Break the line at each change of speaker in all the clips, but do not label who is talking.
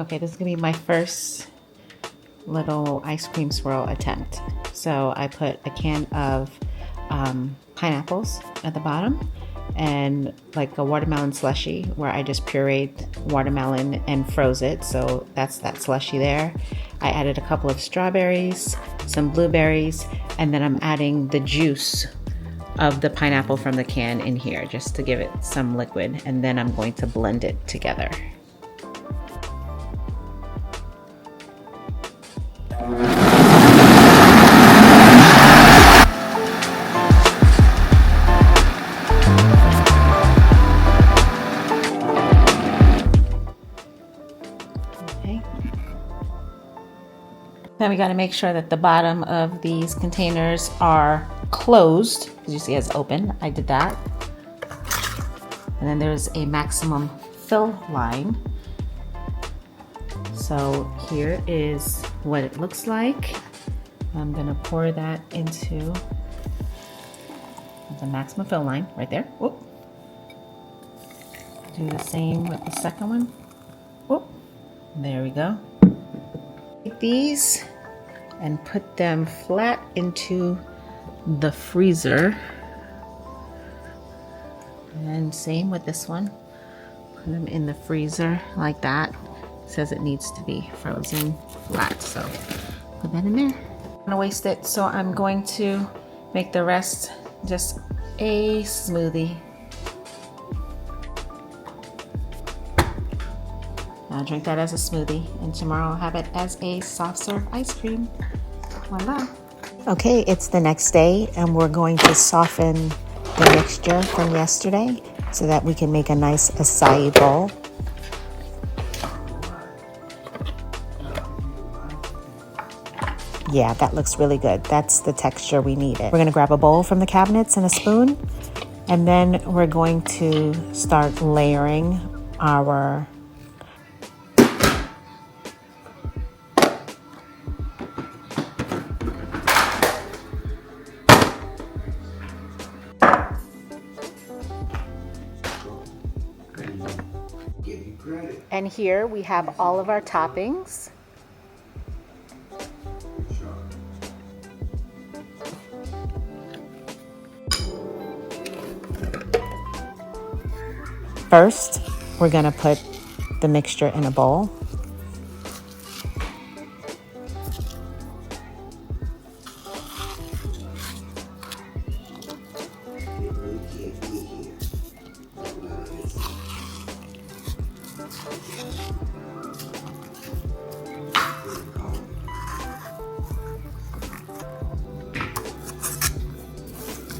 Okay, this is gonna be my first little ice cream swirl attempt. So I put a can of pineapples at the bottom and like a watermelon slushy where I just pureed watermelon and froze it. So that's that slushy there. I added a couple of strawberries, some blueberries, and then I'm adding the juice of the pineapple from the can in here just to give it some liquid, and then I'm going to blend it together. Okay. Then we got to make sure that the bottom of these containers are closed. As you see, it's open. I did that. And then there's a maximum fill line. So here is what it looks like. I'm gonna pour that into the maximum fill line right there. Whoop. Do the same with the second one. Whoop. There we go. Take these and put them flat into the freezer. And same with this one. Put them in the freezer like that. It says it needs to be frozen flat, so put that in there. I'm not gonna waste it, so I'm going to make the rest just a smoothie. I'll drink that as a smoothie, and tomorrow I'll have it as a soft serve ice cream. Voila. Okay, it's the next day, and we're going to soften the mixture from yesterday so that we can make a nice acai bowl. Yeah, that looks really good. That's the texture we needed. We're gonna grab a bowl from the cabinets and a spoon, and then we're going to start layering our and here we have all of our toppings. First, we're gonna put the mixture in a bowl.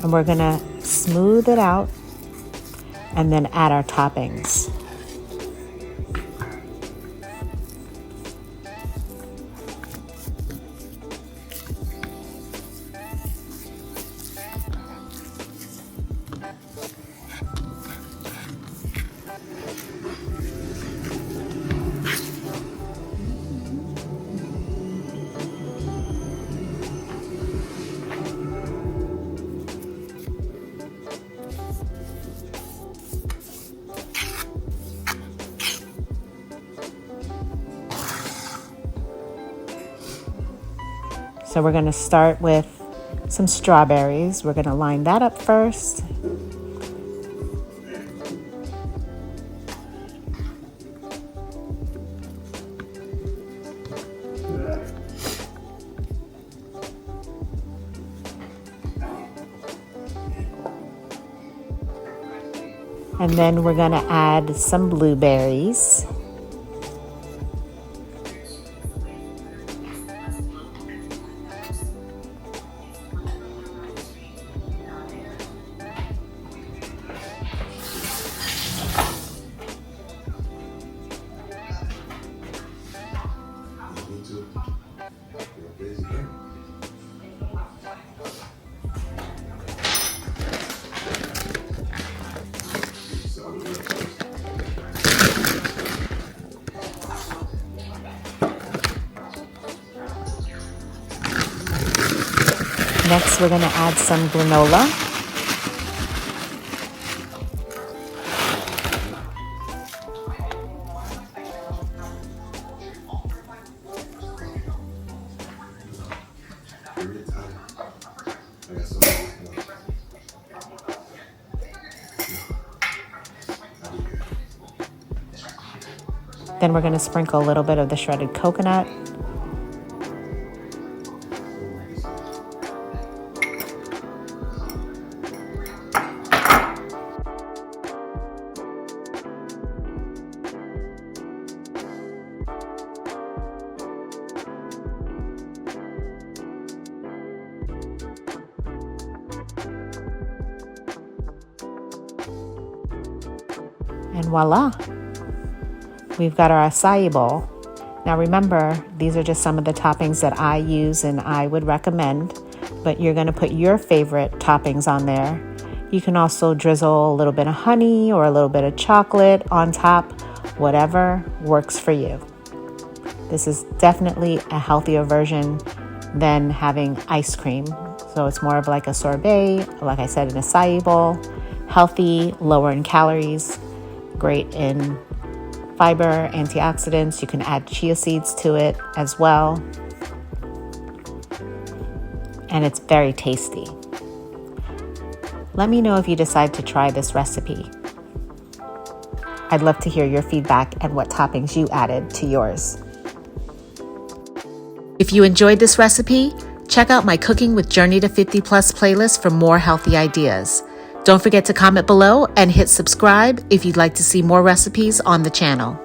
And we're gonna smooth it out and then add our toppings. So we're going to start with some strawberries. We're going to line that up first. And then we're going to add some blueberries. Next, we're going to add some granola. Then we're going to sprinkle a little bit of the shredded coconut. And voila, we've got our acai bowl. Now remember, these are just some of the toppings that I use and I would recommend, but you're going to put your favorite toppings on there. You can also drizzle a little bit of honey or a little bit of chocolate on top, whatever works for you. This is definitely a healthier version than having ice cream. So it's more of like a sorbet, like I said, an acai bowl, healthy, lower in calories, great in fiber, antioxidants. You can add chia seeds to it as well. And it's very tasty. Let me know if you decide to try this recipe. I'd love to hear your feedback and what toppings you added to yours. If you enjoyed this recipe, check out my Cooking with Journey to 50 Plus playlist for more healthy ideas. Don't forget to comment below and hit subscribe if you'd like to see more recipes on the channel.